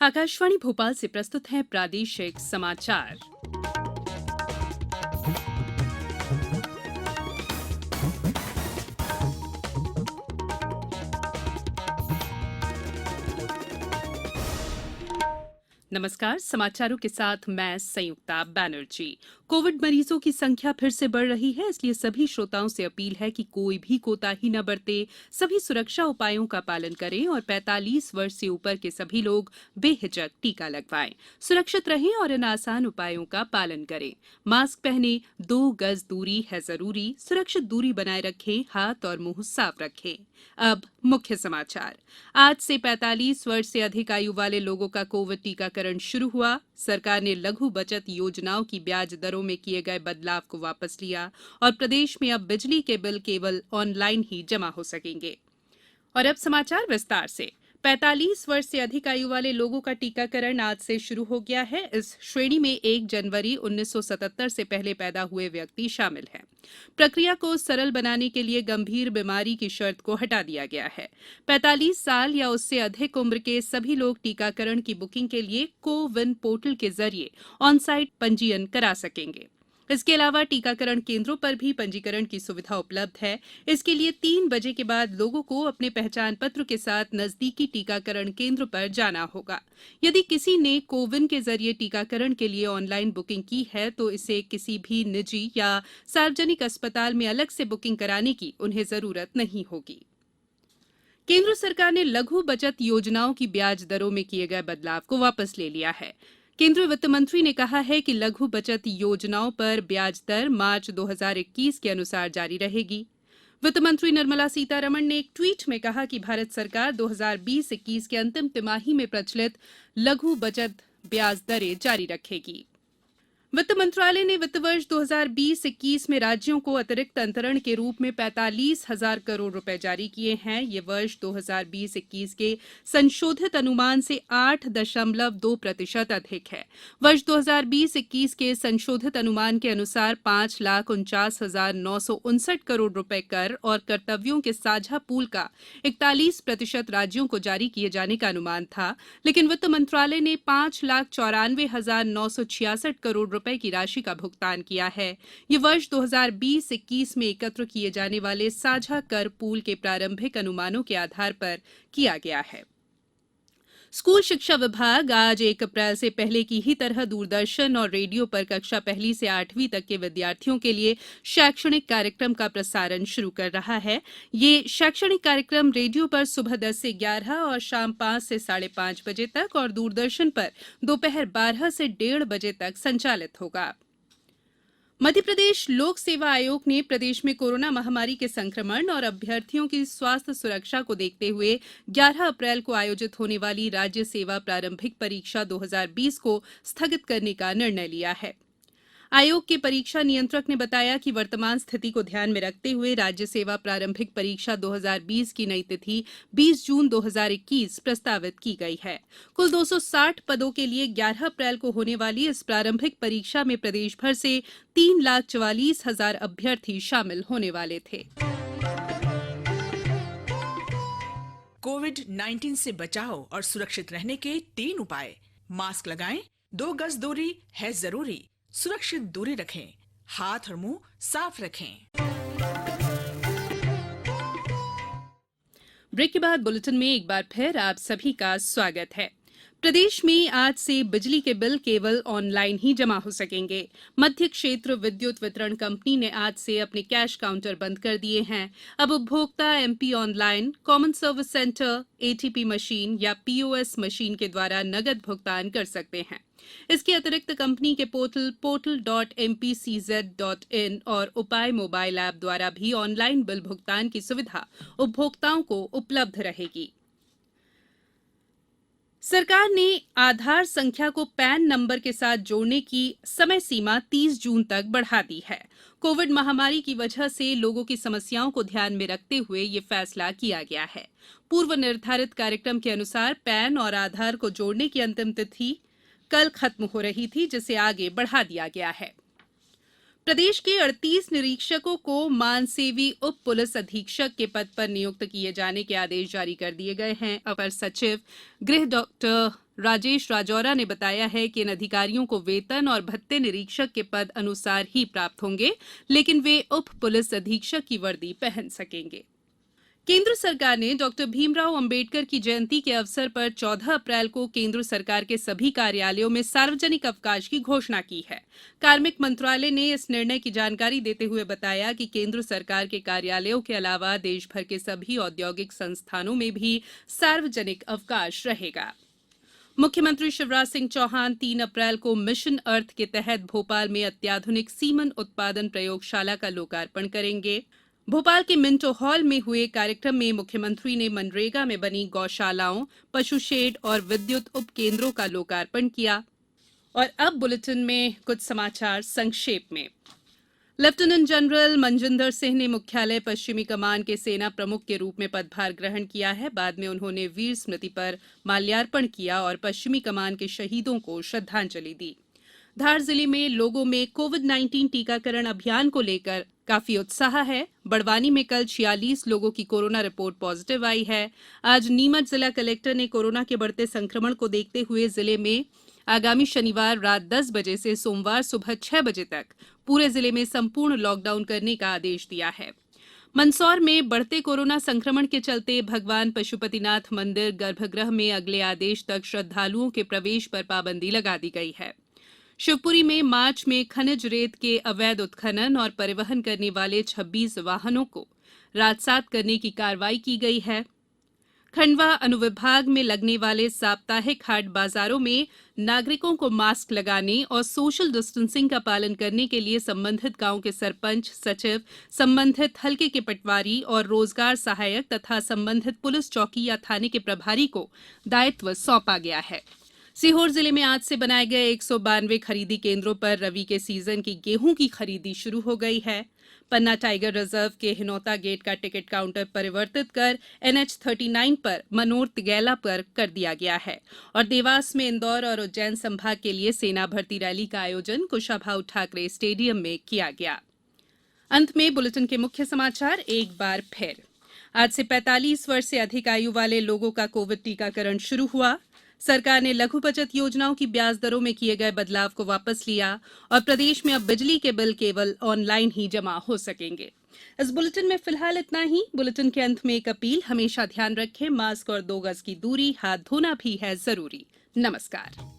आकाशवाणी भोपाल से प्रस्तुत हैं प्रादेशिक समाचार। नमस्कार, समाचारों के साथ मैं संयुक्ता बैनर्जी। कोविड मरीजों की संख्या फिर से बढ़ रही है, इसलिए सभी श्रोताओं से अपील है कि कोई भी कोताही न बरते, सभी सुरक्षा उपायों का पालन करें और 45 वर्ष से ऊपर के सभी लोग बेहिचक टीका लगवाएं। सुरक्षित रहें और इन आसान उपायों का पालन करें। मास्क पहनें, 2 गज दूरी है जरूरी, सुरक्षित दूरी बनाए रखें, हाथ और मुंह साफ रखें। अब मुख्य समाचार। आज से 45 वर्ष से अधिक आयु वाले लोगों का कोविड टीकाकरण शुरू हुआ। सरकार ने लघु बचत योजनाओं की ब्याज दरों में किए गए बदलाव को वापस लिया और प्रदेश में अब बिजली के बिल केवल ऑनलाइन ही जमा हो सकेंगे। और अब समाचार विस्तार से। 45 वर्ष से अधिक आयु वाले लोगों का टीकाकरण आज से शुरू हो गया है। इस श्रेणी में 1 जनवरी 1977 से पहले पैदा हुए व्यक्ति शामिल हैं। प्रक्रिया को सरल बनाने के लिए गंभीर बीमारी की शर्त को हटा दिया गया है। 45 साल या उससे अधिक उम्र के सभी लोग टीकाकरण की बुकिंग के लिए को-विन पोर्टल के जरिए ऑन-साइट पंजीयन करा सकेंगे। इसके अलावा टीकाकरण केंद्रों पर भी पंजीकरण की सुविधा उपलब्ध है। इसके लिए 3 बजे के बाद लोगों को अपने पहचान पत्र के साथ नजदीकी टीकाकरण केंद्र पर जाना होगा। यदि किसी ने कोविन के जरिए टीकाकरण के लिए ऑनलाइन बुकिंग की है तो इसे किसी भी निजी या सार्वजनिक अस्पताल में अलग से बुकिंग कराने की उन्हें जरूरत नहीं होगी। केंद्र सरकार ने लघु बचत योजनाओं की ब्याज दरों में किए गए बदलाव को वापस ले लिया है। केंद्रीय वित्त मंत्री ने कहा है कि लघु बचत योजनाओं पर ब्याज दर मार्च 2021 के अनुसार जारी रहेगी। वित्त मंत्री निर्मला सीतारमण ने एक ट्वीट में कहा कि भारत सरकार 2020-21 के अंतिम तिमाही में प्रचलित लघु बचत ब्याज दरें जारी रखेगी। वित्त मंत्रालय ने वित्त वर्ष 2020-21 में राज्यों को अतिरिक्त अंतरण के रूप में 45,000 करोड़ रुपए जारी किए हैं। ये वर्ष 2020-21 के संशोधित अनुमान से 8.2% अधिक है। वर्ष 2020-21 के संशोधित अनुमान के अनुसार 5,49,959 करोड़ रुपए कर और कर्तव्यों के साझा पूल का 41% राज्यों को जारी किए जाने का अनुमान था, लेकिन वित्त मंत्रालय ने 5,94,966 करोड़ रुपए की राशि का भुगतान किया है। ये वर्ष 2020-21 में एकत्र किए जाने वाले साझा कर पूल के प्रारंभिक अनुमानों के आधार पर किया गया है। स्कूल शिक्षा विभाग आज 1 अप्रैल से पहले की ही तरह दूरदर्शन और रेडियो पर कक्षा 1 से 8वीं तक के विद्यार्थियों के लिए शैक्षणिक कार्यक्रम का प्रसारण शुरू कर रहा है। ये शैक्षणिक कार्यक्रम रेडियो पर सुबह 10 से 11 और शाम 5 से 5:30 बजे तक और दूरदर्शन पर दोपहर 12 से 1:30 बजे तक संचालित होगा। मध्यप्रदेश लोक सेवा आयोग ने प्रदेश में कोरोना महामारी के संक्रमण और अभ्यर्थियों की स्वास्थ्य सुरक्षा को देखते हुए 11 अप्रैल को आयोजित होने वाली राज्य सेवा प्रारंभिक परीक्षा 2020 को स्थगित करने का निर्णय लिया है। आयोग के परीक्षा नियंत्रक ने बताया कि वर्तमान स्थिति को ध्यान में रखते हुए राज्य सेवा प्रारंभिक परीक्षा 2020 की नई तिथि 20 जून 2021 प्रस्तावित की गई है। कुल 260 पदों के लिए 11 अप्रैल को होने वाली इस प्रारंभिक परीक्षा में प्रदेश भर से 3,44,000 अभ्यर्थी शामिल होने वाले थे। कोविड-19 से बचाव और सुरक्षित रहने के 3 उपाय। मास्क लगाएं, 2 गज दूरी है जरूरी, सुरक्षित दूरी रखें, हाथ और मुंह साफ रखें। ब्रेक के बाद बुलेटिन में एक बार फिर आप सभी का स्वागत है। प्रदेश में आज से बिजली के बिल केवल ऑनलाइन ही जमा हो सकेंगे। मध्य क्षेत्र विद्युत वितरण कंपनी ने आज से अपने कैश काउंटर बंद कर दिए हैं। अब उपभोक्ता MP online, common service centre, ATP machine या पीओएस मशीन के द्वारा नगद भुगतान कर सकते हैं। इसके अतिरिक्त कंपनी के portal.mpcz.in और उपाय मोबाइल ऐप द्वारा भी ऑनलाइन बिल भुगतान की सुविधा उपभोक्ताओं को उपलब्ध रहेगी। सरकार ने आधार संख्या को पैन नंबर के साथ जोड़ने की समय सीमा 30 जून तक बढ़ा दी है। कोविड महामारी की वजह से लोगों की समस्याओं को ध्यान में रखते हुए ये फैसला किया गया है। पूर्व निर्धारित कार्यक्रम के अनुसार पैन और आधार को जोड़ने की अंतिम तिथि कल खत्म हो रही थी, जिसे आगे बढ़ा दिया गया है। प्रदेश के 38 निरीक्षकों को मानसेवी उप पुलिस अधीक्षक के पद पर नियुक्त किए जाने के आदेश जारी कर दिए गए हैं। अपर सचिव गृह डॉक्टर राजेश राजौरा ने बताया है कि इन अधिकारियों को वेतन और भत्ते निरीक्षक के पद अनुसार ही प्राप्त होंगे, लेकिन वे उप पुलिस अधीक्षक की वर्दी पहन सकेंगे। केंद्र सरकार ने डॉक्टर भीमराव अंबेडकर की जयंती के अवसर पर 14 अप्रैल को केंद्र सरकार के सभी कार्यालयों में सार्वजनिक अवकाश की घोषणा की है। कार्मिक मंत्रालय ने इस निर्णय की जानकारी देते हुए बताया कि केंद्र सरकार के कार्यालयों के अलावा देश भर के सभी औद्योगिक संस्थानों में भी सार्वजनिक अवकाश रहेगा। मुख्यमंत्री शिवराज सिंह चौहान 3 अप्रैल को मिशन अर्थ के तहत भोपाल में अत्याधुनिक सीमन उत्पादन प्रयोगशाला का लोकार्पण करेंगे। भोपाल के मिंटो हॉल में हुए कार्यक्रम में मुख्यमंत्री ने मनरेगा में बनी गौशालाओं, पशु शेड और विद्युत उपकेंद्रों का लोकार्पण किया। और अब बुलेटिन में कुछ समाचार संक्षेप में। लेफ्टिनेंट जनरल मनजिंदर सिंह ने मुख्यालय पश्चिमी कमान के सेना प्रमुख के रूप में पदभार ग्रहण किया है। बाद में उन्होंने वीर स्मृति पर माल्यार्पण किया और पश्चिमी कमान के शहीदों को श्रद्धांजलि दी। धार जिले में लोगों में कोविड-19 टीकाकरण अभियान को लेकर काफी उत्साह है। बड़वानी में कल 46 लोगों की कोरोना रिपोर्ट पॉजिटिव आई है। आज नीमच जिला कलेक्टर ने कोरोना के बढ़ते संक्रमण को देखते हुए जिले में आगामी शनिवार रात 10 बजे से सोमवार सुबह 6 बजे तक पूरे जिले में संपूर्ण लॉकडाउन करने का आदेश दिया है। मंदसौर में बढ़ते कोरोना संक्रमण के चलते भगवान पशुपतिनाथ मंदिर गर्भगृह में अगले आदेश तक श्रद्धालुओं के प्रवेश पर पाबंदी लगा दी गई है। शिवपुरी में मार्च में खनिज रेत के अवैध उत्खनन और परिवहन करने वाले 26 वाहनों को राजसात करने की कार्रवाई की गई है। खंडवा अनुविभाग में लगने वाले साप्ताहिक हाट बाजारों में नागरिकों को मास्क लगाने और सोशल डिस्टेंसिंग का पालन करने के लिए संबंधित गांव के सरपंच, सचिव, संबंधित हलके के पटवारी और रोजगार सहायक तथा संबंधित पुलिस चौकी या थाने के प्रभारी को दायित्व सौंपा गया है। सीहोर जिले में आज से बनाए गए 192 खरीदी केंद्रों पर रबी के सीजन की गेहूं की खरीदी शुरू हो गई है। पन्ना टाइगर रिजर्व के हिनौता गेट का टिकट काउंटर परिवर्तित कर NH 39 पर मनोर तिगैला पर कर दिया गया है और देवास में इंदौर और उज्जैन संभाग के लिए सेना भर्ती रैली का आयोजन कुशाभाऊ ठाकरे स्टेडियम में किया गया। अंत में बुलेटिन के मुख्य समाचार एक बार फिर। आज से 45 वर्ष से अधिक आयु वाले लोगों का कोविड टीकाकरण शुरू हुआ। सरकार ने लघु बचत योजनाओं की ब्याज दरों में किए गए बदलाव को वापस लिया और प्रदेश में अब बिजली के बिल केवल ऑनलाइन ही जमा हो सकेंगे। इस बुलेटिन में फिलहाल इतना ही। बुलेटिन के अंत में एक अपील, हमेशा ध्यान रखें, मास्क और 2 गज की दूरी, हाथ धोना भी है जरूरी। नमस्कार।